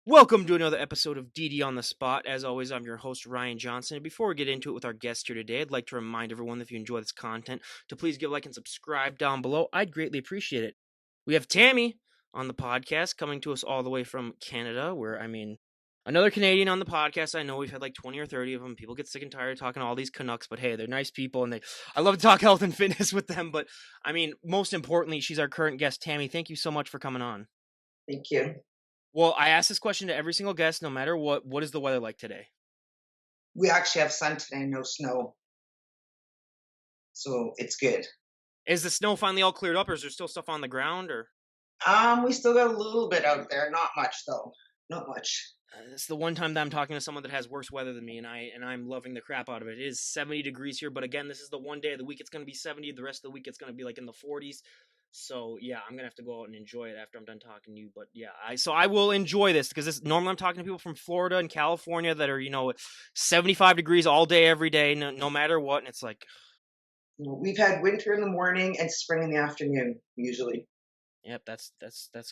Welcome to another episode of DD on the Spot. As always, I'm your host, Ryan Johnson. And before we get into it with our guest here today, I'd like to remind everyone that if you enjoy this content, to please give a like and subscribe down below. I'd greatly appreciate it. We have Tammy on the podcast coming to us all the way from Canada, another Canadian on the podcast. I know we've had like 20 or 30 of them. People get sick and tired of talking to all these Canucks, but hey, they're nice people and I love to talk health and fitness with them. But most importantly, she's our current guest. Tammy, thank you so much for coming on. Thank you. Well, I ask this question to every single guest, no matter what. What is the weather like today? We actually have sun today, no snow. So it's good. Is the snow finally all cleared up, or is there still stuff on the ground? Or We still got a little bit out there, not much though. Not much. it's the one time that I'm talking to someone that has worse weather than me, and I'm loving the crap out of it. It is 70 degrees here, but again, this is the one day of the week it's going to be 70. The rest of the week it's going to be like in the 40s. So yeah, I'm gonna have to go out and enjoy it after I'm done talking to you. But yeah, I will enjoy this because normally I'm talking to people from Florida and California that are 75 degrees all day every day, no matter what, and it's like. We've had winter in the morning and spring in the afternoon, usually. Yep, that's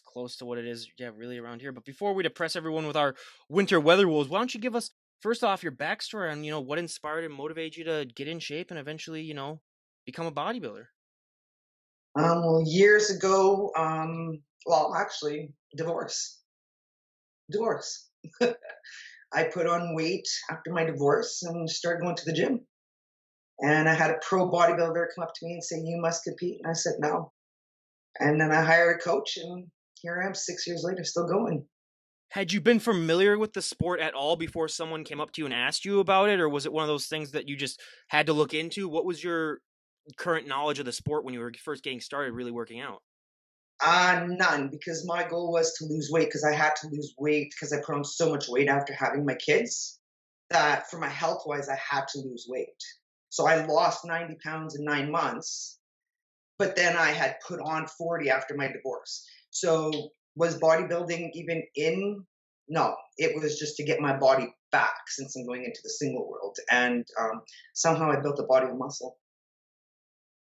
close to what it is, yeah, really around here. But before we depress everyone with our winter weather rules, why don't you give us first off your backstory on what inspired and motivated you to get in shape and eventually become a bodybuilder. Well, years ago, well, actually, divorce. Divorce. I put on weight after my divorce and started going to the gym. And I had a pro bodybuilder come up to me and say, "You must compete." And I said, "No." And then I hired a coach, and here I am 6 years later, still going. Had you been familiar with the sport at all before someone came up to you and asked you about it, or was it one of those things that you just had to look into? What was your current knowledge of the sport when you were first getting started really working out? None, because my goal was to lose weight because I had to lose weight because I put on so much weight after having my kids that for my health wise, I had to lose weight. So I lost 90 pounds in 9 months, but then I had put on 40 after my divorce. So was bodybuilding even in? No, it was just to get my body back since I'm going into the single world. And somehow I built a body of muscle.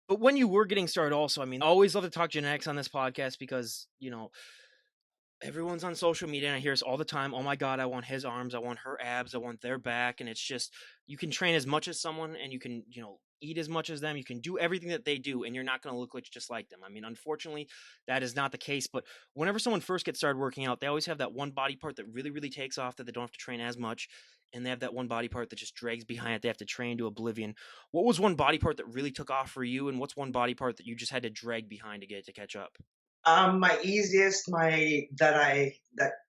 But when you were getting started also, I always love to talk genetics on this podcast because, everyone's on social media and I hear this all the time. Oh my God, I want his arms, I want her abs, I want their back. And it's just, you can train as much as someone and you can, eat as much as them. You can do everything that they do and you're not going to look like just like them. Unfortunately, that is not the case. But whenever someone first gets started working out, they always have that one body part that really, really takes off that they don't have to train as much. And they have that one body part that just drags behind it. They have to train to oblivion. What was one body part that really took off for you? And what's one body part that you just had to drag behind to get it to catch up? My easiest, my that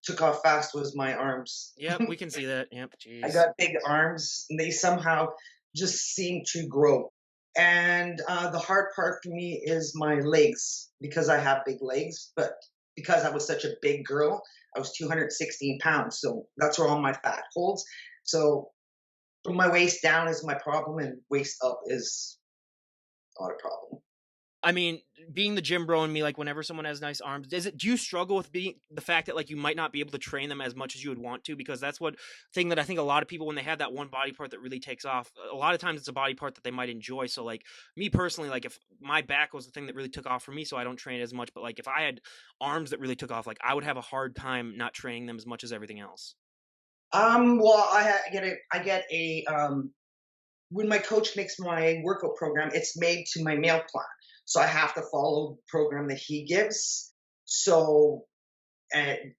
took off fast was my arms. Yep, we can see that. Yep, I jeez. got big arms, and they somehow just seem to grow. And the hard part for me is my legs because I have big legs, but because I was such a big girl, I was 216 pounds. So that's where all my fat holds. So from my waist down is my problem, and waist up is not a problem. Being the gym bro in me, like whenever someone has nice arms, do you struggle with being the fact that like you might not be able to train them as much as you would want to? Because that's what thing that I think a lot of people when they have that one body part that really takes off, a lot of times it's a body part that they might enjoy. So like me personally, like if my back was the thing that really took off for me, so I don't train as much. But like if I had arms that really took off, like I would have a hard time not training them as much as everything else. Well, I get a when my coach makes my workout program, it's made to my meal plan. So I have to follow the program that he gives. So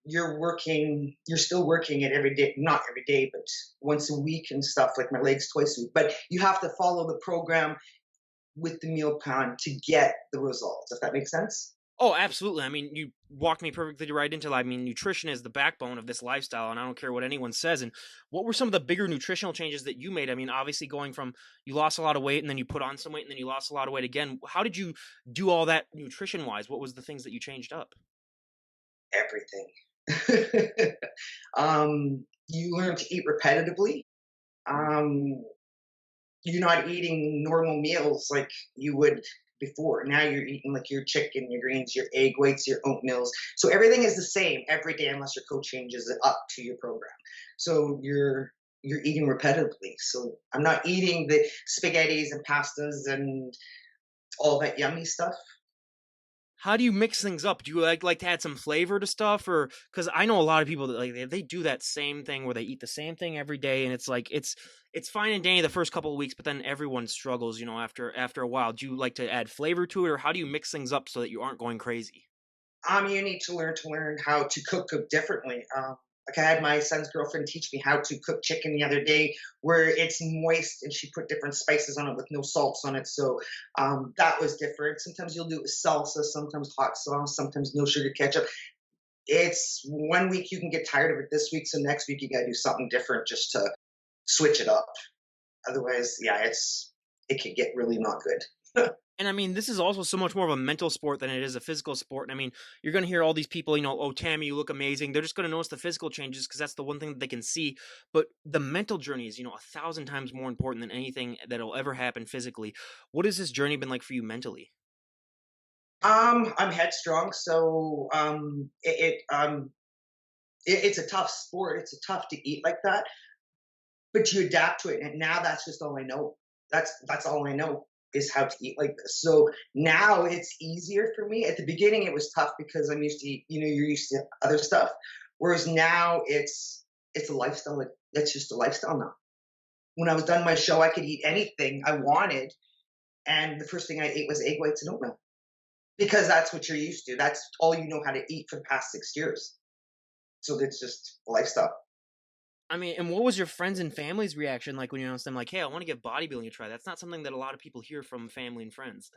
you're still working it every day, not every day, but once a week and stuff, like my legs twice a week. But you have to follow the program with the meal plan to get the results, if that makes sense. Oh, absolutely. You walked me perfectly right into that. Nutrition is the backbone of this lifestyle, and I don't care what anyone says. And what were some of the bigger nutritional changes that you made? Obviously, going from you lost a lot of weight and then you put on some weight and then you lost a lot of weight again. How did you do all that nutrition wise? What was the things that you changed up? Everything. You learn to eat repetitively. Um, you're not eating normal meals like you would before. Now you're eating like your chicken, your greens, your egg whites, your oatmeals. So everything is the same every day unless your coach changes it up to your program. So you're eating repetitively. So I'm not eating the spaghettis and pastas and all that yummy stuff. how do you mix things up? Do you like to add some flavor to stuff, or because I know a lot of people that like they do that same thing where they eat the same thing every day, and it's like it's fine and dandy the first couple of weeks, but then everyone struggles, you know, after a while. Do you like to add flavor to it, or how do you mix things up so that you aren't going crazy? You need to learn how to cook differently. Like I had my son's girlfriend teach me how to cook chicken the other day, where it's moist and she put different spices on it with no salts on it. So that was different. Sometimes you'll do it with salsa, sometimes hot sauce, sometimes no sugar ketchup. It's one week you can get tired of it this week, so next week you got to do something different just to switch it up. Otherwise, yeah, it can get really not good. And I mean, this is also so much more of a mental sport than it is a physical sport. And I mean, you're going to hear all these people, you know, oh, Tammy, you look amazing. They're just going to notice the physical changes because that's the one thing that they can see. But the mental journey is, you know, 1,000 times more important than anything that'll ever happen physically. What has this journey been like for you mentally? I'm headstrong, so it's a tough sport. It's a tough to eat like that, but you adapt to it. And now that's just all I know. That's all I know is how to eat like this. So now it's easier for me. At the beginning, it was tough because I'm used to, you're used to other stuff. Whereas now it's a lifestyle. Like, it's just a lifestyle now. When I was done my show, I could eat anything I wanted, and the first thing I ate was egg whites and oatmeal because that's what you're used to. That's all you know how to eat for the past 6 years. So it's just a lifestyle. I mean, and what was your friends and family's reaction like when you announced them, like, hey, I want to give bodybuilding a try? That's not something that a lot of people hear from family and friends.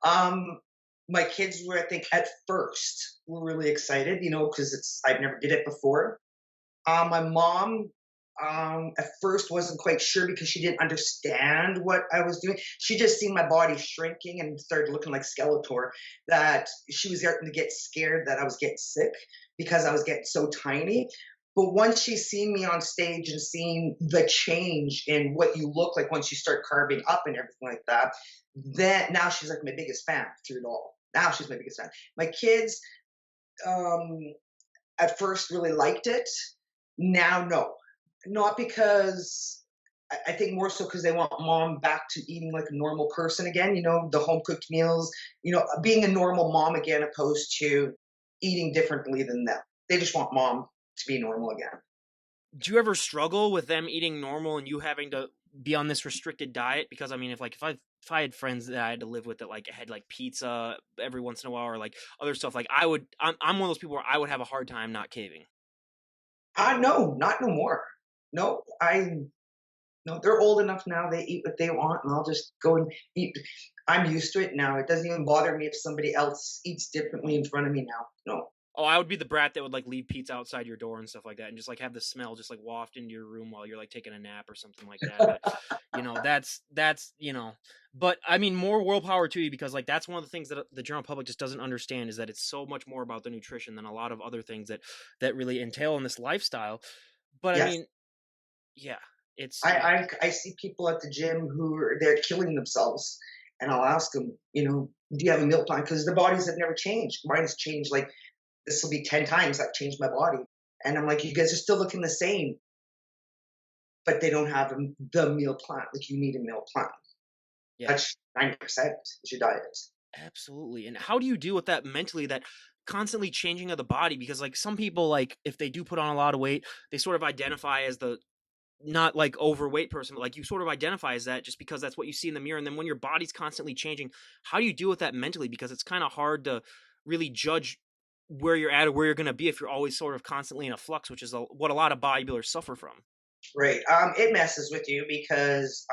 um, my kids were, I think, at first were really excited, because I've never did it before. My mom, at first wasn't quite sure because she didn't understand what I was doing. She just seen my body shrinking and started looking like Skeletor. That she was starting to get scared that I was getting sick because I was getting so tiny. But once she's seen me on stage and seen the change in what you look like once you start carving up and everything like that, then now she's like my biggest fan through it all. Now she's my biggest fan. My kids, um, at first really liked it. Now, no, not because I think more so because they want mom back to eating like a normal person again. The home cooked meals. Being a normal mom again, opposed to eating differently than them. They just want mom to be normal again. Do you ever struggle with them eating normal and you having to be on this restricted diet? Because I mean, if I had friends that I had to live with that like had like pizza every once in a while or like other stuff, like I'm one of those people where I would have a hard time not caving. No, not no more. No, no, they're old enough now. They eat what they want, and I'll just go and eat. I'm used to it now. It doesn't even bother me if somebody else eats differently in front of me now. No. Oh, I would be the brat that would like leave pizza outside your door and stuff like that, and just like have the smell just like waft into your room while you're like taking a nap or something like that. But that's But I mean, more world power to you because like that's one of the things that the general public just doesn't understand is that it's so much more about the nutrition than a lot of other things that really entail in this lifestyle. But I Yes, mean, yeah, it's I see people at the gym they're killing themselves, and I'll ask them, do you have a meal plan? Because their bodies have never changed. Mine has changed like this will be 10 times I've changed my body, and I'm like, you guys are still looking the same, but they don't have the meal plan. Like you need a meal plan. yeah. That's 90% is your diet. Absolutely. And how do you deal with that mentally, that constantly changing of the body? Because like some people, like if they do put on a lot of weight, they sort of identify as the not like overweight person, but like you sort of identify as that just because that's what you see in the mirror. And then when your body's constantly changing, how do you deal with that mentally? Because it's kind of hard to really judge where you're at or where you're going to be if you're always sort of constantly in a flux, which is what a lot of bodybuilders suffer from. Right. It messes with you because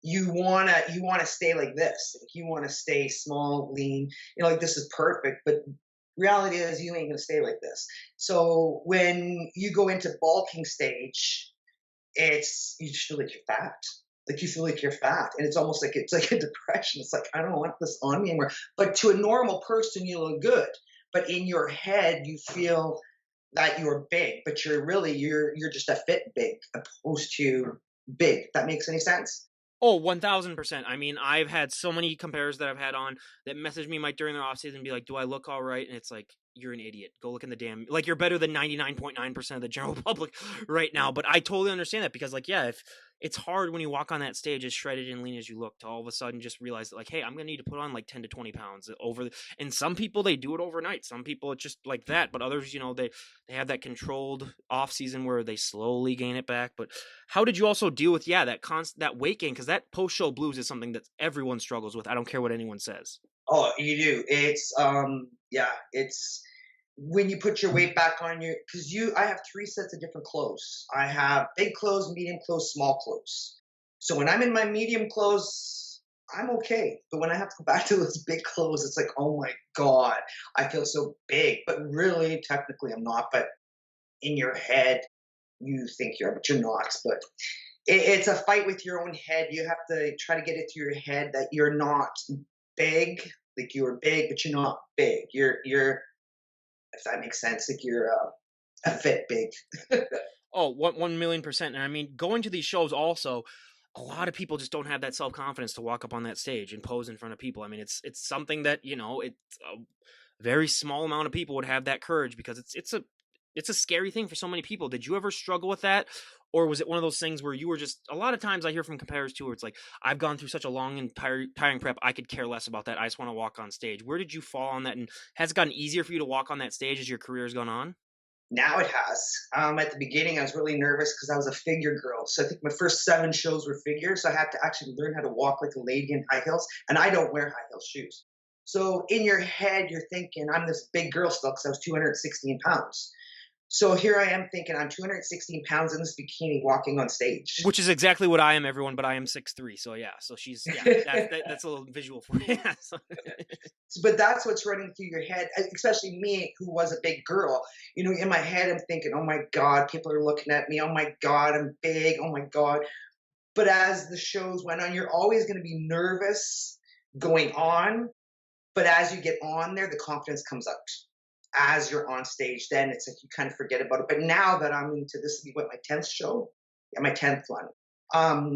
you wanna stay like this. Like, you wanna stay small, lean. Like this is perfect, but reality is you ain't gonna stay like this. So when you go into bulking stage, you just feel like you're fat. Like you feel like you're fat, and it's like a depression. It's like I don't want this on me anymore. But to a normal person, you look good. But in your head, you feel that you're big, but you're just a fit big opposed to big. If that makes any sense? Oh, 1000%. I mean, I've had so many compares that I've had on that message me like during their off season and be like, do I look all right? And it's like, you're an idiot. Go look in the damn, like, you're better than 99.9% of the general public right now. But I totally understand that because, like, yeah, if it's hard when you walk on that stage as shredded and lean as you look to all of a sudden just realize that, like, hey, I'm gonna need to put on like 10 to 20 pounds over and some people they do it overnight. Some people it's just like that, but others, they have that controlled off season where they slowly gain it back. But how did you also deal with, yeah, that weight gain? Because that post show blues is something that everyone struggles with. I don't care what anyone says. Oh, you do. It's yeah, it's when you put your weight back on you because you I have three sets of different clothes. I have big clothes, medium clothes, small clothes. So when I'm in my medium clothes, I'm okay. But when I have to go back to those big clothes, it's like, oh my God, I feel so big. But really, technically I'm not. But in your head, you think you're, but you're not. But it's a fight with your own head. You have to try to get it through your head that you're not big, like you're big, but you're not big. You're if that makes sense, like you're a fit big. Oh, 1,000,000%. And I mean, going to these shows also, a lot of people just don't have that self confidence to walk up on that stage and pose in front of people. I mean, it's something that it's a very small amount of people would have that courage because it's a scary thing for so many people. Did you ever struggle with that? Or was it one of those things where you were just a lot of times I hear from competitors too, where it's like, I've gone through such a long and tiring prep, I could care less about that. I just want to walk on stage. Where did you fall on that? And has it gotten easier for you to walk on that stage as your career has gone on? Now it has. At the beginning, I was really nervous because I was a figure girl. So I think my first 7 shows were figure. So I had to actually learn how to walk like a lady in high heels. And I don't wear high heel shoes. So in your head, you're thinking, I'm this big girl still because I was 216 pounds. So here I am thinking I'm 216 pounds in this bikini walking on stage. Which is exactly what I am, everyone, but I am 6'3". So yeah, so she's yeah, that's a little visual for you. Yeah, so. But that's what's running through your head, especially me, who was a big girl. In my head, I'm thinking, oh my God, people are looking at me. Oh my God, I'm big. Oh my God. But as the shows went on, you're always going to be nervous going on. But as you get on there, the confidence comes out. As you're on stage, then it's like you kind of forget about it. But now that I'm into this, will be what, my 10th show? Yeah, my 10th one.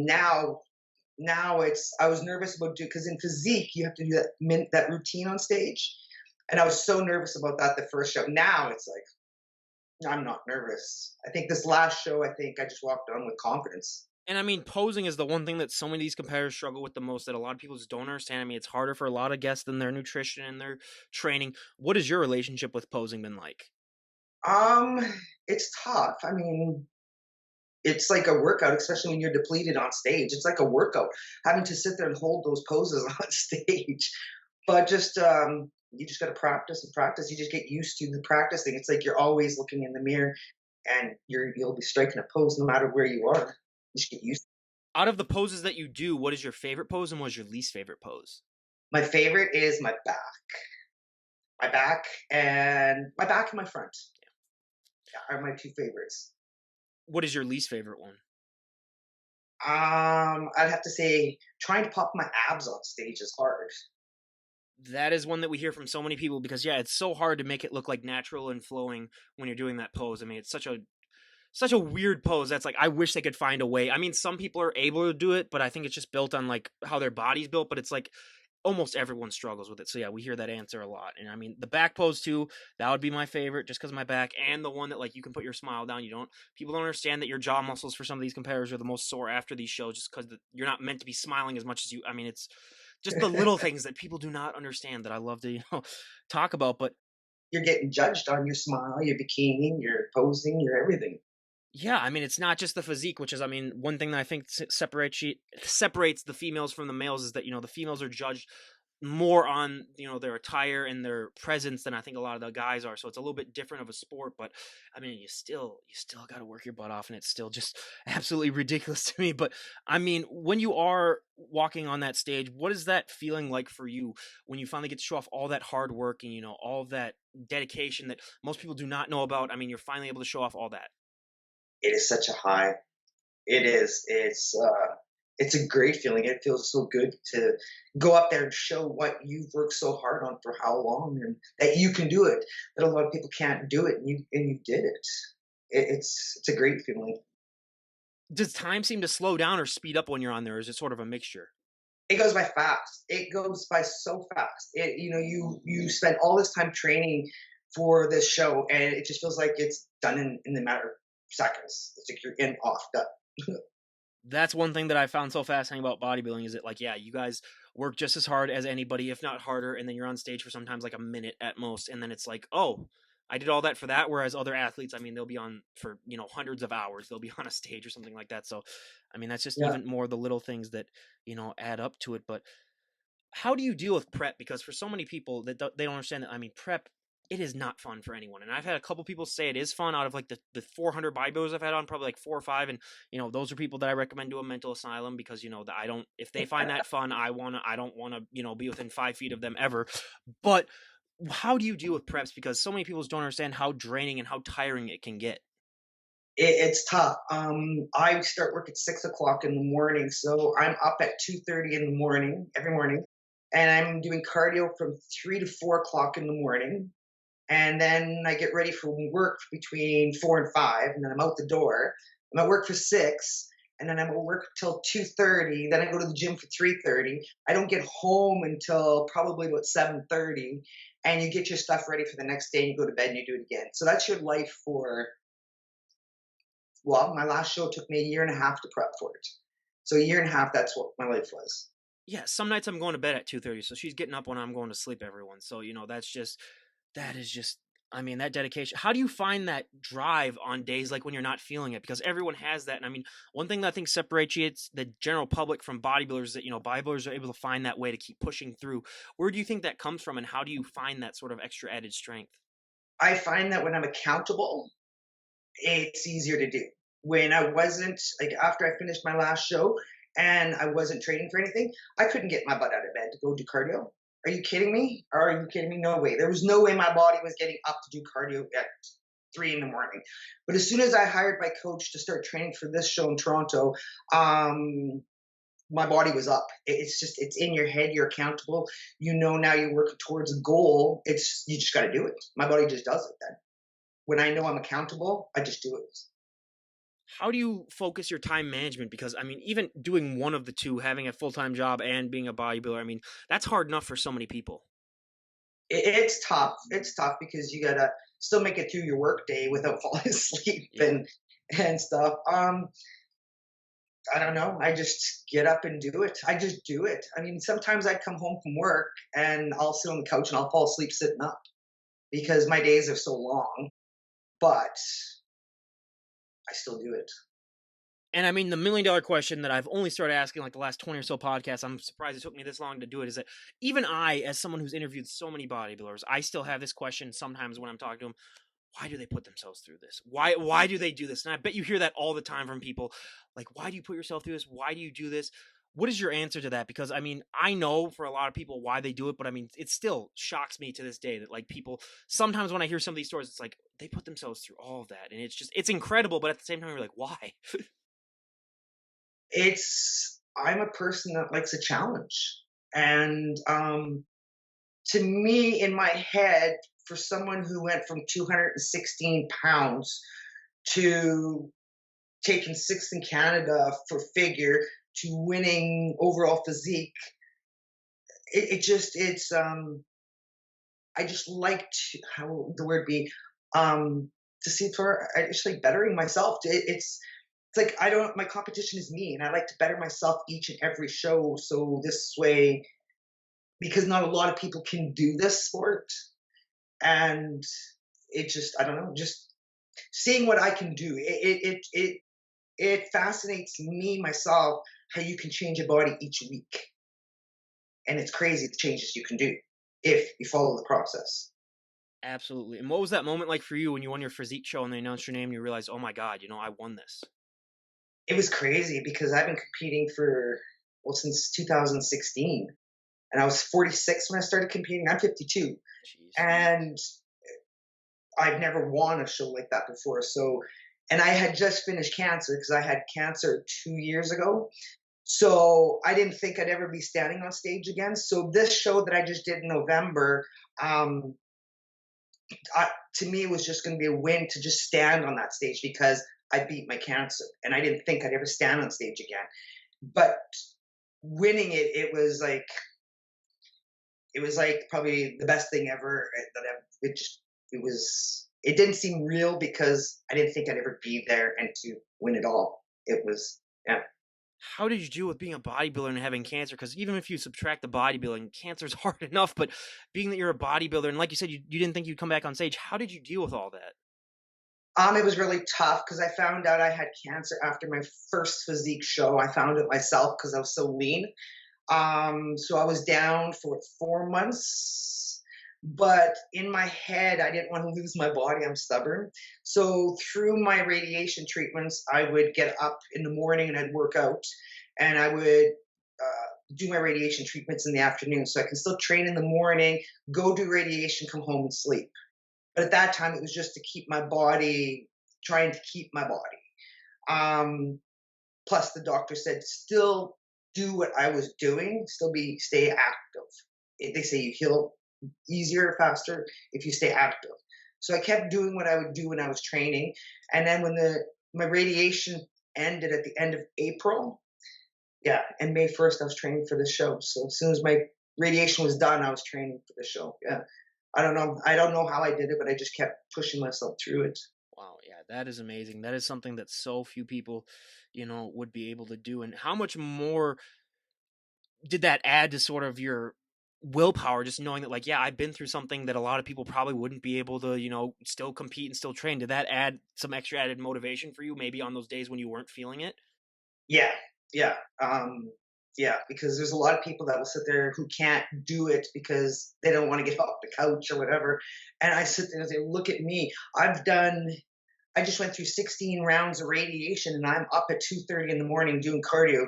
Now it's I was nervous about doing because in physique you have to do that routine on stage, and I was so nervous about that the first show. Now it's like I'm not nervous. I think this last show, I think I just walked on with confidence. And I mean, posing is the one thing that so many of these competitors struggle with the most that a lot of people just don't understand. I mean, it's harder for a lot of guests than their nutrition and their training. What has your relationship with posing been like? Um, it's tough. I mean, it's like a workout, especially when you're depleted on stage. It's like a workout having to sit there and hold those poses on stage. But just you just got to practice and practice. You just get used to the practice thing. It's like you're always looking in the mirror, and you'll be striking a pose no matter where you are. You just get used. Out of the poses that you do, what is your favorite pose and what is your least favorite pose? My favorite is my back and my front are my two favorites. What is your least favorite one? I'd have to say trying to pop my abs on stage is hard. That is one that we hear from so many people because yeah, it's so hard to make it look like natural and flowing when you're doing that pose. I mean, it's such a weird pose that's like I wish they could find a way. I mean, some people are able to do it, but I think it's just built on like how their body's built, but it's like almost everyone struggles with it. So yeah, we hear that answer a lot. And I mean, the back pose too, that would be my favorite just cuz of my back and the one that like you can put your smile down. People don't understand that your jaw muscles for some of these competitors are the most sore after these shows just cuz you're not meant to be smiling as much as you. I mean, it's just the little things that people do not understand that I love to, talk about, but You're getting judged on your smile, your bikini, your posing, your everything. yeah, I mean, it's not just the physique, which is, I mean, one thing that I think separates the females from the males is that the females are judged more on their attire and their presence than I think a lot of the guys are. So it's a little bit different of a sport, but I mean, you still got to work your butt off, and it's still just absolutely ridiculous to me. But I mean, when you are walking on that stage, what is that feeling like for you when you finally get to show off all that hard work and all of that dedication that most people do not know about? I mean, you're finally able to show off all that. It is such a high. It is. It's a great feeling. It feels so good to go up there and show what you've worked so hard on for how long, and that you can do it. That a lot of people can't do it, and you did it. It's a great feeling. Does time seem to slow down or speed up when you're on there? Or is it sort of a mixture? It goes by fast. It goes by so fast. You spend all this time training for this show, and it just feels like it's done in the matter of seconds. It's like you're in, off, done. That's one thing that I found so fascinating about bodybuilding is that, like, yeah, you guys work just as hard as anybody, if not harder, and then you're on stage for sometimes like a minute at most, and then it's like, oh, I did all that for that. Whereas other athletes, I mean, they'll be on for hundreds of hours. They'll be on a stage or something like that. So, I mean, that's just Yeah. even more the little things that add up to it. But how do you deal with prep? Because for so many people that they don't understand that, I mean, prep, it is not fun for anyone. And I've had a couple people say it is fun. Out of like the 400 bodybuilders I've had on, probably like 4 or 5, and those are people that I recommend to a mental asylum because that I don't, if they find that fun, I don't want to be within 5 feet of them ever. But how do you deal with preps? Because so many people don't understand how draining and how tiring it can get. It's tough. I start work at 6 o'clock in the morning, so I'm up at 2:30 in the morning every morning, and I'm doing cardio from 3 to 4 o'clock in the morning, and then I get ready for work between 4 and 5, and then I'm out the door. I'm at work for 6, and then I'm at work till 2:30. Then I go to the gym for 3:30. I don't get home until probably about 7:30, and you get your stuff ready for the next day, and you go to bed and you do it again. So that's your life for, well, my last show took me a year and a half to prep for it. So a year and a half, that's what my life was. Yeah, some nights I'm going to bed at 2:30, so she's getting up when I'm going to sleep. Everyone, so that is just, I mean, that dedication. How do you find that drive on days like when you're not feeling it? Because everyone has that. And I mean, one thing that I think separates the general public from bodybuilders is that, bodybuilders are able to find that way to keep pushing through. Where do you think that comes from? And how do you find that sort of extra added strength? I find that when I'm accountable, it's easier to do. When I wasn't, like after I finished my last show and I wasn't training for anything, I couldn't get my butt out of bed to go do cardio. Are you kidding me? Are you kidding me? No way. There was no way my body was getting up to do cardio at 3 in the morning. But as soon as I hired my coach to start training for this show in Toronto, my body was up. It's just, it's in your head. You're accountable. Now you're working towards a goal. It's, you just got to do it. My body just does it then. When I know I'm accountable, I just do it. How do you focus your time management? Because I mean, even doing one of the two, having a full time job and being a bodybuilder, I mean, that's hard enough for so many people. It's tough. It's tough because you gotta still make it through your work day without falling asleep Yeah. and stuff. I don't know. I just get up and do it. I just do it. I mean, sometimes I come home from work and I'll sit on the couch and I'll fall asleep sitting up because my days are so long. But I still do it. And I mean, the $1 million question that I've only started asking like the last 20 or so podcasts, I'm surprised it took me this long to do it, is that even I, as someone who's interviewed so many bodybuilders, I still have this question sometimes when I'm talking to them. Why do they put themselves through this? Why do they do this? And I bet you hear that all the time from people. Like, why do you put yourself through this? Why do you do this? What is your answer to that? Because I mean, I know for a lot of people why they do it, but I mean, it still shocks me to this day that like people sometimes when I hear some of these stories, it's like they put themselves through all of that. And it's incredible, but at the same time, you're like, why? I'm a person that likes a challenge. And to me, in my head, for someone who went from 216 pounds to taking sixth in Canada for figure to winning overall physique, I just like to, how would the word be, to see for actually bettering myself. It's like I don't. My competition is me, and I like to better myself each and every show. So this way, because not a lot of people can do this sport, and it just, I don't know, just seeing what I can do. It fascinates me myself how you can change your body each week, and it's crazy the changes you can do if you follow the process. Absolutely. And what was that moment like for you when you won your physique show and they announced your name and you realized, oh my God, I won this? It was crazy because I've been competing for, well, since 2016, and I was 46 when I started competing. I'm 52, Jeez. and I've never won a show like that before. So, and I had just finished cancer because I had cancer 2 years ago. So I didn't think I'd ever be standing on stage again. So this show that I just did in November, um, to me, it was just going to be a win to just stand on that stage because I beat my cancer, and I didn't think I'd ever stand on stage again. But winning it, it was like probably the best thing ever. That I've, it just It didn't seem real because I didn't think I'd ever be there and to win it all. It was, yeah. How did you deal with being a bodybuilder and having cancer? Because even if you subtract the bodybuilding, cancer's hard enough, but being that you're a bodybuilder and like you said, you didn't think you'd come back on stage, how did you deal with all that? It was really tough because I found out I had cancer after my first physique show. I found it myself because I was so lean. So I was down for 4 months, but in my head, I didn't want to lose my body. I'm stubborn. So through my radiation treatments, I would get up in the morning and I'd work out, and I would do my radiation treatments in the afternoon. So I can still train in the morning, go do radiation, come home and sleep. But at that time, it was just to keep my body, trying to keep my body. Um, Plus, the doctor said still do what I was doing, stay active. They say you heal easier, faster if you stay active. So I kept doing what I would do when I was training, and then when the my radiation ended at the end of April, yeah, and May 1st, I was training for the show. So as soon as my radiation was done, I was training for the show. Yeah, I don't know. I don't know how I did it, but I just kept pushing myself through it. Wow, yeah, that is amazing. That is something that so few people, would be able to do. And how much more did that add to sort of your willpower, just knowing that, like, yeah, I've been through something that a lot of people probably wouldn't be able to, still compete and still train. Did that add some extra added motivation for you, maybe on those days when you weren't feeling it? Yeah, yeah, yeah. Because there's a lot of people that will sit there who can't do it because they don't want to get off the couch or whatever. And I sit there and say, "Look at me. I've done. I just went through 16 rounds of radiation, and I'm up at 2:30 in the morning doing cardio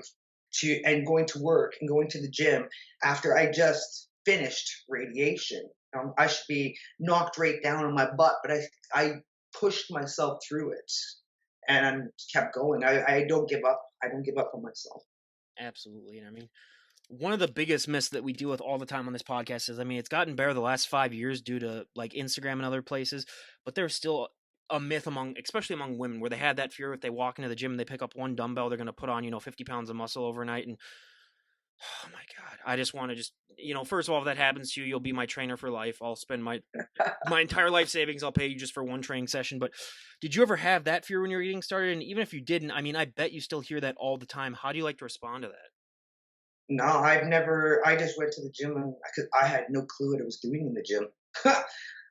and going to work and going to the gym after I just finished radiation. I should be knocked right down on my butt, but I pushed myself through it, and I kept going. I don't give up. I don't give up on myself. Absolutely. And I mean, one of the biggest myths that we deal with all the time on this podcast is, I mean, it's gotten better the last 5 years due to like Instagram and other places, but there's still a myth among, especially among women, where they have that fear if they walk into the gym and they pick up one dumbbell, they're going to put on, 50 pounds of muscle overnight. And oh my God, I just want to first of all, if that happens to you, you'll be my trainer for life. I'll spend my entire life savings. I'll pay you just for one training session. But did you ever have that fear when you were getting started? And even if you didn't, I mean, I bet you still hear that all the time. How do you like to respond to that? No, I've never. I just went to the gym and I had no clue what I was doing in the gym.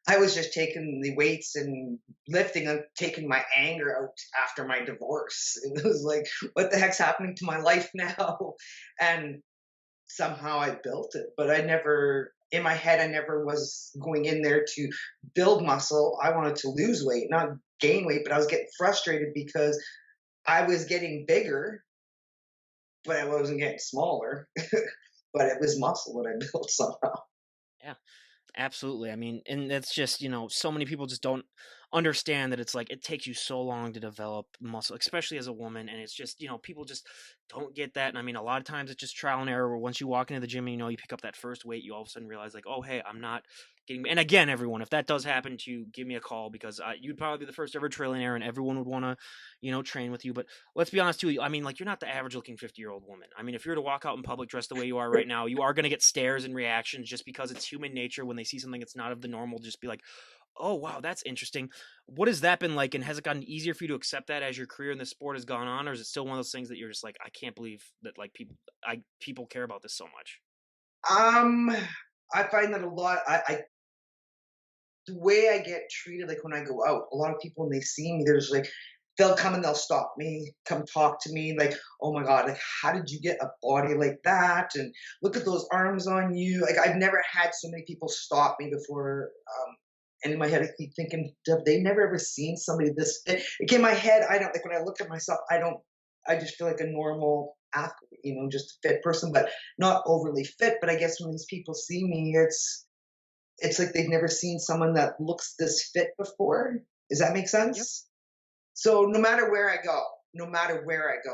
I was just taking the weights and lifting and taking my anger out after my divorce. It was like, what the heck's happening to my life now? And somehow I built it, but I never, in my head, I never was going in there to build muscle. I wanted to lose weight, not gain weight, but I was getting frustrated because I was getting bigger, but I wasn't getting smaller. But it was muscle that I built somehow. Yeah. Absolutely. I mean, and that's just, so many people just don't understand that it's like it takes you so long to develop muscle, especially as a woman. And it's just, people just don't get that. And I mean, a lot of times it's just trial and error where once you walk into the gym and you pick up that first weight, you all of a sudden realize, like, oh, hey, I'm not getting. And again, everyone, if that does happen to you, give me a call because you'd probably be the first ever trillionaire and everyone would want to, train with you. But let's be honest, too. I mean, like, you're not the average looking 50-year-old woman. I mean, if you're to walk out in public dressed the way you are right now, you are going to get stares and reactions just because it's human nature when they see something that's not of the normal, just be like, oh, wow, that's interesting. What has that been like? And has it gotten easier for you to accept that as your career in the sport has gone on? Or is it still one of those things that you're just like, I can't believe that like people care about this so much? Um, I find that a lot. The way I get treated, like when I go out, a lot of people when they see me, there's like they'll come and they'll stop me, come talk to me, like, oh my god, like how did you get a body like that? And look at those arms on you. Like I've never had so many people stop me before. And in my head, I keep thinking, have they never ever seen somebody this fit? Like in my head, I don't like when I look at myself, I don't. I just feel like a normal athlete, just a fit person, but not overly fit. But I guess when these people see me, it's like they've never seen someone that looks this fit before. Does that make Yep. sense? So no matter where I go,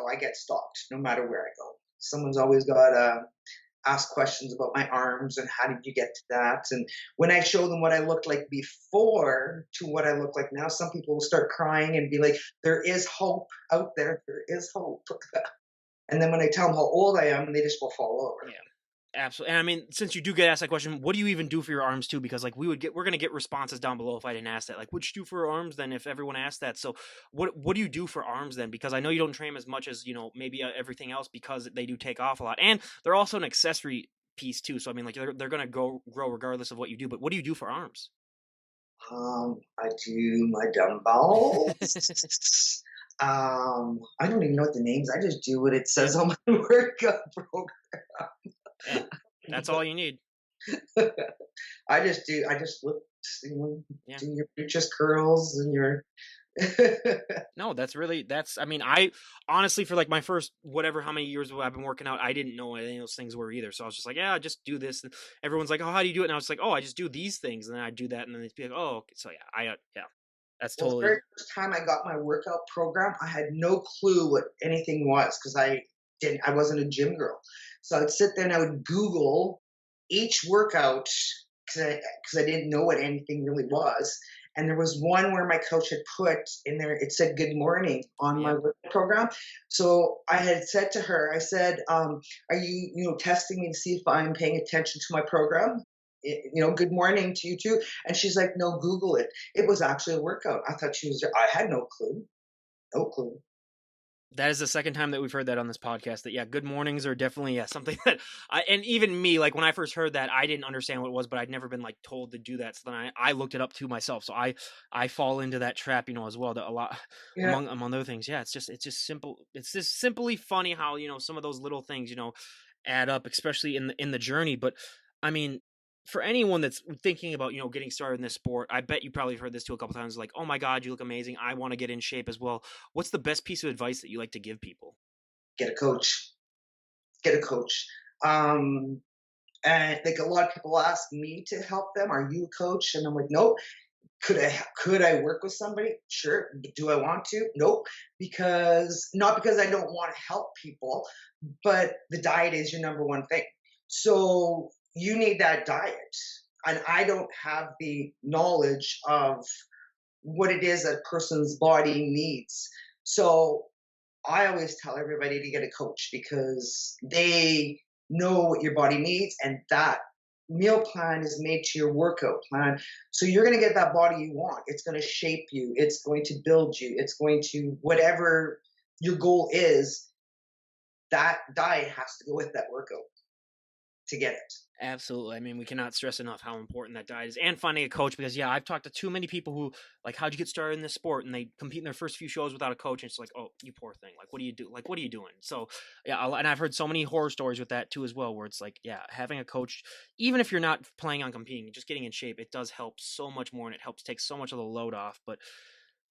I get stalked. No matter where I go, someone's always got to ask questions about my arms and how did you get to that. And when I show them what I looked like before to what I look like now, some people will start crying and be like, "There is hope out there. There is hope." And then when I tell them how old I am, they just will fall over. Yeah. Absolutely. And I mean, since you do get asked that question, what do you even do for your arms too? Because like we're gonna get responses down below if I didn't ask that. Like, what you do for your arms then if everyone asked that? So what do you do for arms then? Because I know you don't train 'em as much as, maybe everything else because they do take off a lot. And they're also an accessory piece too. So I mean like they're gonna grow regardless of what you do. But what do you do for arms? I do my dumbbells. I don't even know what the names. I just do what it Yeah. says on my workout program. Yeah. That's all you need. I just look, you know, Yeah. do your chest curls and your No, that's I mean, I honestly for like my first whatever how many years I've been working out, I didn't know what any of those things were either. So I was just like, yeah, just do this. And everyone's like, oh, how do you do it? And I was like, oh, I just do these things, and then I do that, and then they'd be like, oh, okay. So yeah, yeah, that's Well, the very totally first time I got my workout program, I had no clue what anything was because I wasn't a gym girl. So I'd sit there and I would Google each workout because I didn't know what anything really was. And there was one where my coach had put in there, it said good morning on my yep. workout program. So I had said to her, I said, are you testing me to see if I'm paying attention to my program? Good morning to you too. And she's like, no, Google it. It was actually a workout. I had no clue. No clue. That is the second time that we've heard that on this podcast. That yeah, good mornings are definitely something that and even me like when I first heard that I didn't understand what it was, but I'd never been like told to do that. So then I looked it up to myself. So I fall into that trap, as well. That a lot Yeah. among other things. Yeah, it's just simple. It's just simply funny how some of those little things add up, especially in the journey. But I mean, for anyone that's thinking about getting started in this sport, I bet you probably heard this too a couple times. Like, oh my god, you look amazing. I want to get in shape as well. What's the best piece of advice that you like to give people? Get a coach. Get a coach. Um, and like a lot of people ask me to help them. Are you a coach? And I'm like, nope. Could I work with somebody? Sure. Do I want to? Nope. Because not because I don't want to help people, but the diet is your number one thing. So you need that diet. And I don't have the knowledge of what it is that a person's body needs. So I always tell everybody to get a coach because they know what your body needs, and that meal plan is made to your workout plan. So you're going to get that body you want. It's going to shape you, it's going to build you, it's going to, whatever your goal is, that diet has to go with that workout to get it. Absolutely. I mean, we cannot stress enough how important that diet is and finding a coach because, yeah, I've talked to too many people who, like, how'd you get started in this sport? And they compete in their first few shows without a coach. And it's like, oh, you poor thing. Like, what do you do? Like, what are you doing? So, yeah. And I've heard so many horror stories with that too, as well, where it's like, yeah, having a coach, even if you're not planning on competing, just getting in shape, it does help so much more and it helps take so much of the load off. But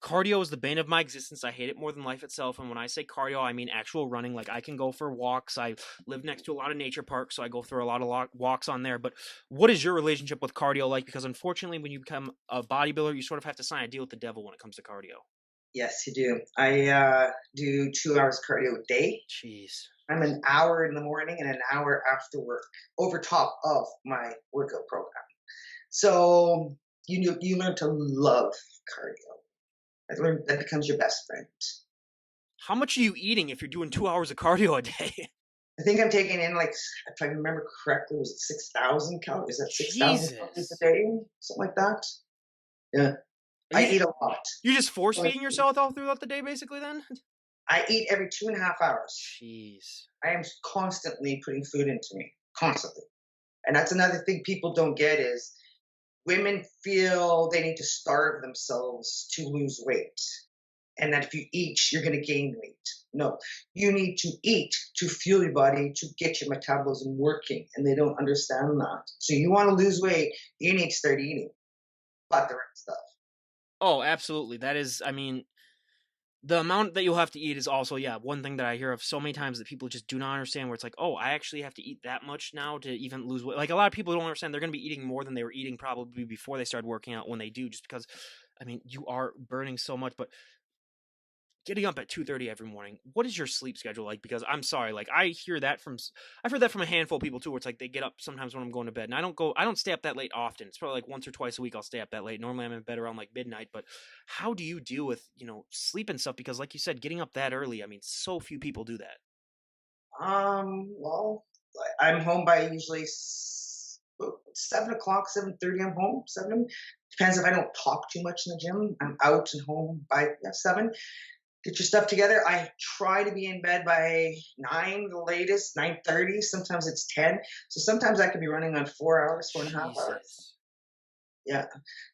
cardio is the bane of my existence. I hate it more than life itself. And when I say cardio, I mean actual running. Like I can go for walks. I live next to a lot of nature parks, so I go through a lot of walks on there. But what is your relationship with cardio like? Because unfortunately, when you become a bodybuilder, you sort of have to sign a deal with the devil when it comes to cardio. Yes, you do. I do 2 hours cardio a day. Jeez. I'm an hour in the morning and an hour after work over top of my workout program. So you learn to love cardio. I learned that becomes your best friend. How much are you eating if you're doing 2 hours of cardio a day? I think I'm taking in like, if I remember correctly, was it 6,000 calories? Is that 6,000 calories a Jesus. day? Something like that. Yeah. I You, eat a lot. you're just force But feeding yourself all throughout the day, basically, then? I eat every 2.5 hours. Jeez. I am constantly putting food into me, constantly. And that's another thing people don't get is women feel they need to starve themselves to lose weight. And that if you eat, you're going to gain weight. No, you need to eat to fuel your body to get your metabolism working. And they don't understand that. So you want to lose weight, you need to start eating, but the right stuff. Oh, absolutely. That is, I mean, the amount that you'll have to eat is also, yeah, one thing that I hear of so many times that people just do not understand where it's like, oh, I actually have to eat that much now to even lose weight. Like a lot of people don't understand they're going to be eating more than they were eating probably before they started working out when they do, just because, I mean, you are burning so much. But getting up at 2:30 every morning, what is your sleep schedule like? Because I'm sorry, like I've heard that from a handful of people too, where it's like they get up sometimes when I'm going to bed, and I don't stay up that late often. It's probably like once or twice a week I'll stay up that late. Normally I'm in bed around like midnight, but how do you deal with sleep and stuff? Because like you said, getting up that early, I mean, so few people do that. Well, I'm home by usually 7 o'clock, 7:30. I'm home. Seven depends if I don't talk too much in the gym. I'm out and home by, yeah, 7. Get your stuff together. I try to be in bed by 9, the latest 9:30. Sometimes it's 10. So sometimes I could be running on 4 hours, 4.5 hours. Jesus. Yeah,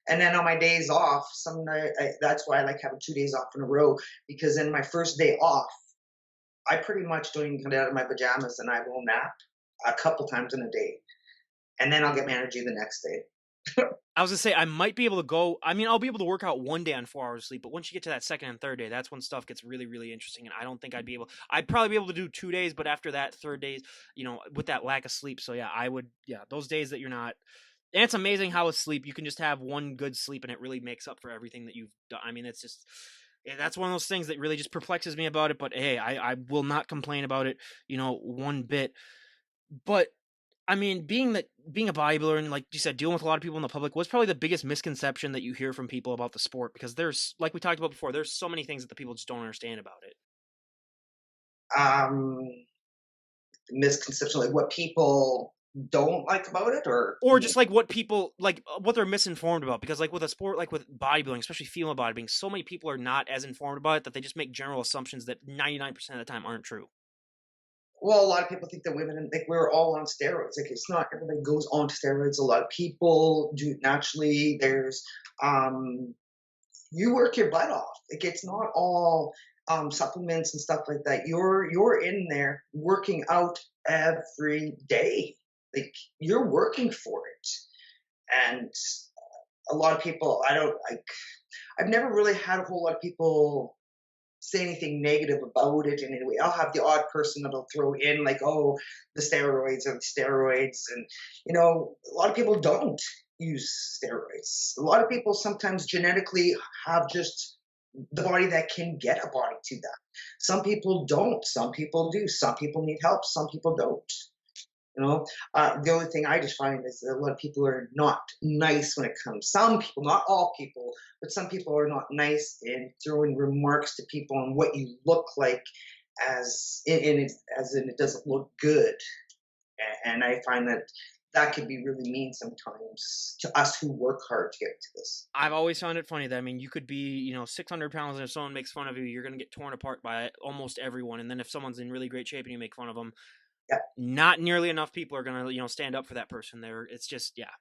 and then on my days off, some night that's why I like having 2 days off in a row because in my first day off, I pretty much don't even get out of my pajamas and I will nap a couple times in a day, and then I'll get my energy the next day. I was gonna say I might be able to go. I mean, I'll be able to work out one day on 4 hours of sleep, but once you get to that second and third day, that's when stuff gets really, really interesting. And I don't think I'd be able. I'd probably be able to do 2 days, but after that third days, with that lack of sleep. So yeah, I would. Yeah, those days that you're not. And it's amazing how with sleep you can just have one good sleep and it really makes up for everything that you've done. I mean, it's just. Yeah, that's one of those things that really just perplexes me about it. But hey, I will not complain about it. One bit. But I mean, being a bodybuilder and like you said, dealing with a lot of people in the public, what's probably the biggest misconception that you hear from people about the sport? Because there's, like we talked about before, there's so many things that the people just don't understand about it, um, Misconception, like what people don't like about it, or or just like what people like what they're misinformed about. Because like with a sport like with bodybuilding, especially female bodybuilding, so many people are not as informed about it that they just make general assumptions that 99% of the time aren't true. well, a lot of people think that women, like, we're all on steroids. Like, it's not everybody goes on steroids. A lot of people do naturally. There's um, you work your butt off. Like, it's not all supplements and stuff like that. You're in there working out every day. Like, you're working for it, and a lot of people. I don't like. I've never really had a whole lot of people say anything negative about it in any way. I'll have the odd person that'll throw in like, "Oh, the steroids are the steroids," and a lot of people don't use steroids. A lot of people sometimes genetically have just the body that can get a body to that. Some people don't. Some people do. Some people need help. Some people don't. The only thing I just find is that a lot of people are not nice when it comes. Some people, not all people, but some people are not nice in throwing remarks to people on what you look like, as in it doesn't look good. And I find that that could be really mean sometimes to us who work hard to get to this. I've always found it funny that I mean, you could be 600 pounds, and if someone makes fun of you, you're gonna get torn apart by almost everyone. And then if someone's in really great shape and you make fun of them, Yeah, not nearly enough people are gonna stand up for that person. There, it's just yeah.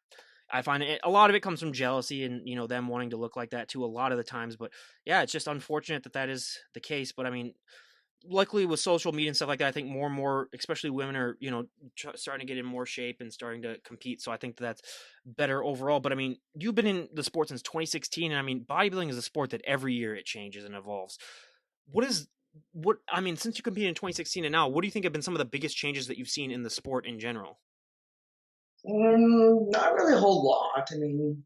I find a lot of it comes from jealousy and them wanting to look like that too. A lot of the times, but yeah, it's just unfortunate that that is the case. But I mean, luckily with social media and stuff like that, I think more and more, especially women, are starting to get in more shape and starting to compete. So I think that's better overall. But I mean, you've been in the sport since 2016, and I mean, bodybuilding is a sport that every year it changes and evolves. What is what I mean, since you competed in 2016 and now, what do you think have been some of the biggest changes that you've seen in the sport in general? not really a whole lot. I mean,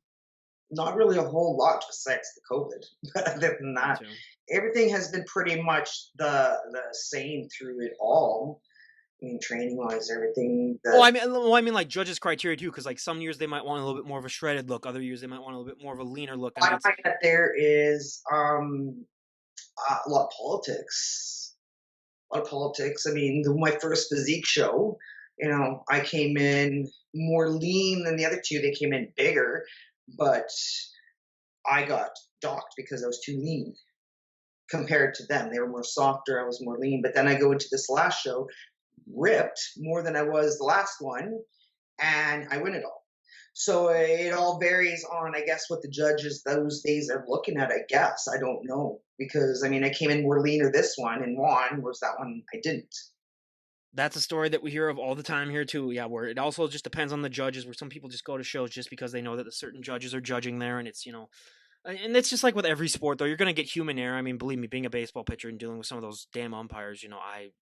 not really a whole lot besides the COVID. But other than Me that, too. everything has been pretty much the same through it all. I mean, training wise, everything. Well, I mean, like judges' criteria too, because like some years they might want a little bit more of a shredded look, other years they might want a little bit more of a leaner look. I mean, I it's find that there is a lot of politics. A lot of politics. I mean, my first physique show, I came in more lean than the other two. They came in bigger, but I got docked because I was too lean compared to them. They were more softer. I was more lean. But then I go into this last show, ripped more than I was the last one, and I win it all. So it all varies on, I guess, what the judges those days are looking at. I guess I don't know because I mean I came in more leaner this one and won, whereas that one I didn't. that's a story that we hear of all the time here too. Yeah, where it also just depends on the judges. Where some people just go to shows just because they know that the certain judges are judging there, and it's and it's just like with every sport though. You're gonna get human error. I mean, believe me, being a baseball pitcher and dealing with some of those damn umpires,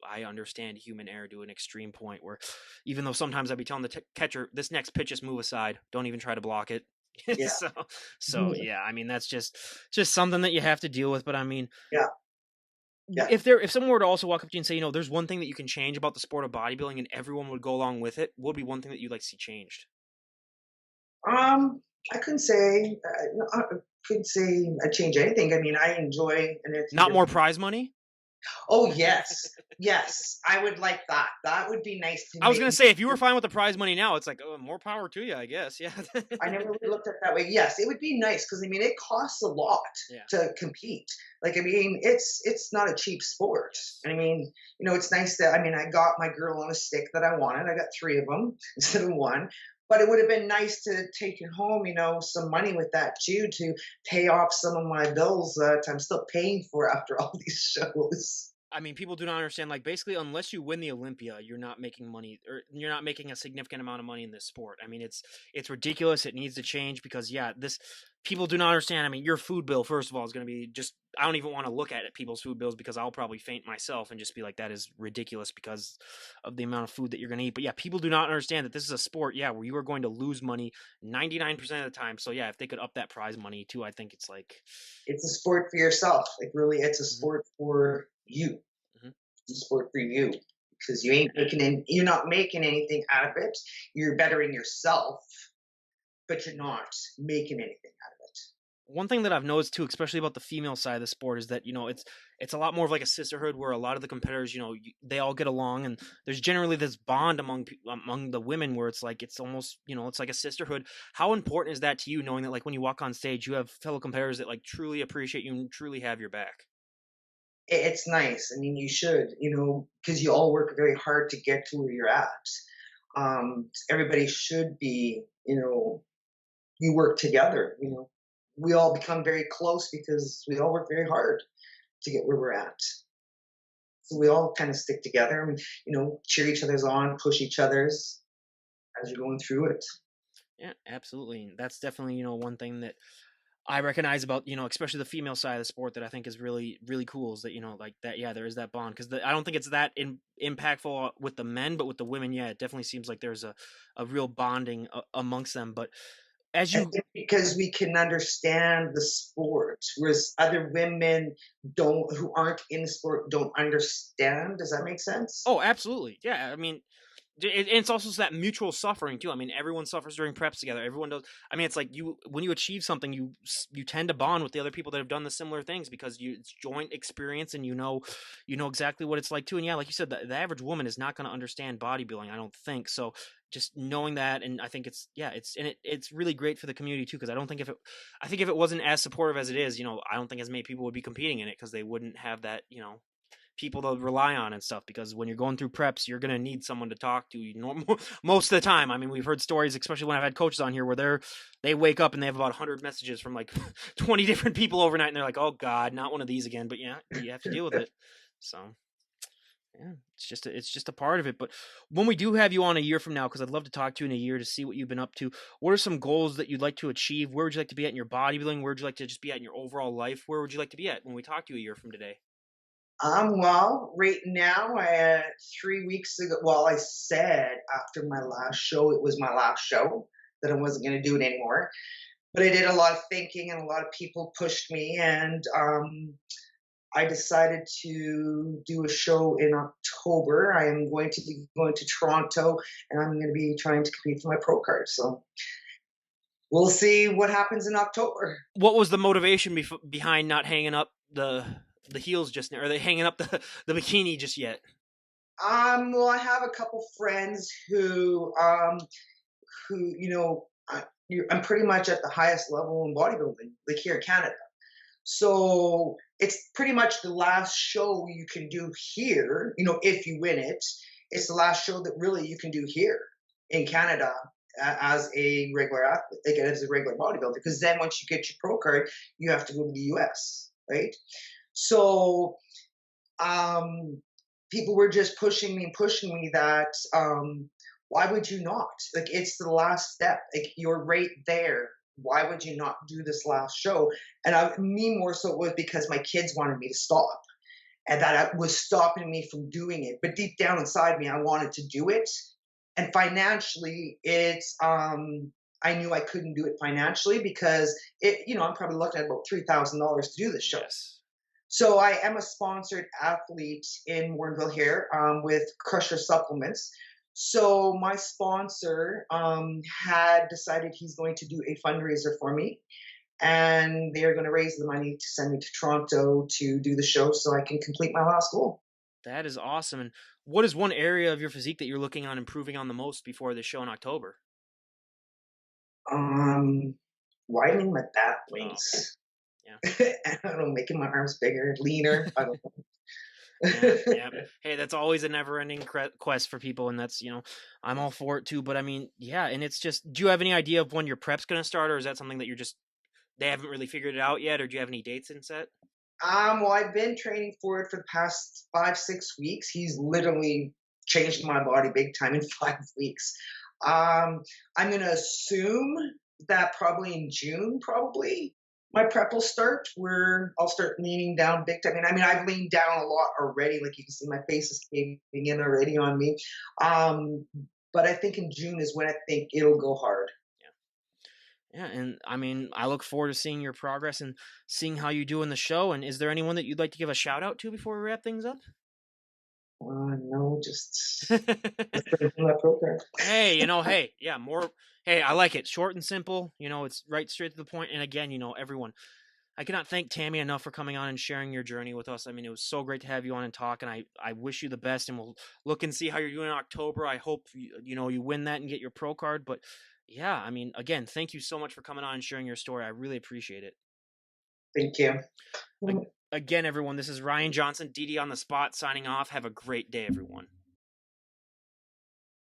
I understand human error to an extreme point. Where even though sometimes I'd be telling the catcher, this next pitch just move aside, don't even try to block it. Yeah. So yeah, I mean that's just something that you have to deal with. But I mean, Yeah. Yeah. if someone were to also walk up to you and say, there's one thing that you can change about the sport of bodybuilding, and everyone would go along with it, what would be one thing that you'd like to see changed? Um, I couldn't say. No, I couldn't say I change anything. I mean, I enjoy and Not more prize money. Oh, yes. Yes, I would like that. That would be nice to I was make. gonna say, if you were fine with the prize money now, it's like, oh, more power to you, I guess. Yeah. I never really looked at it that way. Yes, it would be nice because I mean, it costs a lot Yeah. to compete. Like, I mean, it's not a cheap sport. Yes. And I mean, it's nice that I mean, I got my girl on a stick that I wanted. I got three of them instead of one. But it would have been nice to take it home, some money with that too, to pay off some of my bills that I'm still paying for after all these shows. I mean, people do not understand. Like, basically, unless you win the Olympia, you're not making money, or you're not making a significant amount of money in this sport. I mean, it's ridiculous. It needs to change because, yeah, this people do not understand. I mean, your food bill, first of all, is going to be just. I don't even want to look at it, people's food bills, because I'll probably faint myself and just be like, that is ridiculous because of the amount of food that you're going to eat. But yeah, people do not understand that this is a sport, yeah, where you are going to lose money 99% of the time. So yeah, if they could up that prize money too, I think it's like, It's a sport for yourself. Like, really, it's a mhm, sport for you. mhm. It's a sport for you because you're not making anything out of it. You're bettering yourself, but you're not making anything out of it. One thing that I've noticed too, especially about the female side of the sport, is that it's a lot more of like a sisterhood where a lot of the competitors, they all get along, and there's generally this bond among the women where it's almost it's like a sisterhood. How important is that to you, knowing that like when you walk on stage, you have fellow competitors that like truly appreciate you and truly have your back? It's nice. I mean, you should, because you all work very hard to get to where you're at. Everybody should be, you work together. We all become very close because we all work very hard to get where we're at. So we all kind of stick together and, cheer each other's on, push each other's as you're going through it. Yeah, absolutely. And that's definitely one thing that I recognize about especially the female side of the sport that I think is really really cool is that like that, yeah, there is that bond because I don't think it's that impactful with the men, but with the women, yeah, it definitely seems like there's a real bonding amongst them. But as I you think because we can understand the sport, whereas other women who aren't in the sport don't understand. Does that make sense? oh, absolutely, yeah, I mean, and it's also that mutual suffering too. I mean, everyone suffers during preps together. Everyone does. I mean, it's like when you achieve something, you tend to bond with the other people that have done the similar things because it's joint experience, and you know exactly what it's like too. And yeah, like you said, the average woman is not going to understand bodybuilding. I don't think so. Just knowing that, and I think it's really great for the community too. Because I think if it wasn't as supportive as it is, I don't think as many people would be competing in it because they wouldn't have that, people to rely on and stuff because when you're going through preps, you're going to need someone to talk to most of the time. I mean, we've heard stories, especially when I've had coaches on here where they wake up and they have about 100 messages from like 20 different people overnight and they're like, oh God, not one of these again. But yeah, you have to deal with it. So yeah, it's just a part of it. But when we do have you on a year from now, because I'd love to talk to you in a year to see what you've been up to, what are some goals that you'd like to achieve? Where would you like to be at in your bodybuilding? Where would you like to just be at in your overall life? Where would you like to be at when we talk to you a year from today? Well, right now, 3 weeks ago, well, I said after my last show, it was my last show, that I wasn't going to do it anymore. But I did a lot of thinking, and a lot of people pushed me, and I decided to do a show in October. I am going to be going to Toronto, and I'm going to be trying to compete for my pro card. So we'll see what happens in October. What was the motivation behind not hanging up the heels just now? Are they hanging up the bikini just yet? Well, I have a couple friends who I'm pretty much at the highest level in bodybuilding, like here in Canada. So it's pretty much the last show you can do here. If you win it, it's the last show that really you can do here in Canada as a regular athlete, like as a regular bodybuilder. Because then once you get your pro card, you have to go to the US, right? So um, people were just pushing me that why would you not? Like, it's the last step. Like, you're right there. Why would you not do this last show? And me more so was because my kids wanted me to stop, and that was stopping me from doing it. But deep down inside me, I wanted to do it. And financially, I knew I couldn't do it financially because I'm probably looking at about $3,000 to do this show. Yes. So I am a sponsored athlete in Warrenville here with Crusher Supplements. So my sponsor had decided he's going to do a fundraiser for me, and they're going to raise the money to send me to Toronto to do the show so I can complete my last goal. That is awesome. And what is one area of your physique that you're looking on improving on the most before the show in October? Um, Widening my back Oh, okay. wings. Yeah. I don't know, making my arms bigger, leaner. I don't Yeah, yeah. know. Hey, that's always a never-ending quest for people, and that's, I'm all for it too. But I mean, yeah, and it's just, do you have any idea of when your prep's gonna start, or is that something that they haven't really figured it out yet, or do you have any dates in set? Well, I've been training for it for the past 5, 6 weeks. He's literally changed my body big time in 5 weeks. Um, I'm gonna assume that probably in June, probably my prep will start. Where I'll start leaning down big time. And I mean, I've leaned down a lot already. Like you can see, my face is caving in already on me. Um, but I think in June is when I think it'll go hard. Yeah, and I mean, I look forward to seeing your progress and seeing how you do in the show. And is there anyone that you'd like to give a shout out to before we wrap things up? No, just my program. Hey, hey, yeah, more. Hey, I like it. Short and simple. It's right straight to the point. And again, everyone, I cannot thank Tammy enough for coming on and sharing your journey with us. I mean, it was so great to have you on and talk, and I wish you the best, and we'll look and see how you're doing in October. I hope you win that and get your pro card. But yeah, I mean, again, thank you so much for coming on and sharing your story. I really appreciate it. Thank you. Again, everyone, this is Ryan Johnson, DD on the spot, signing off. Have a great day, everyone.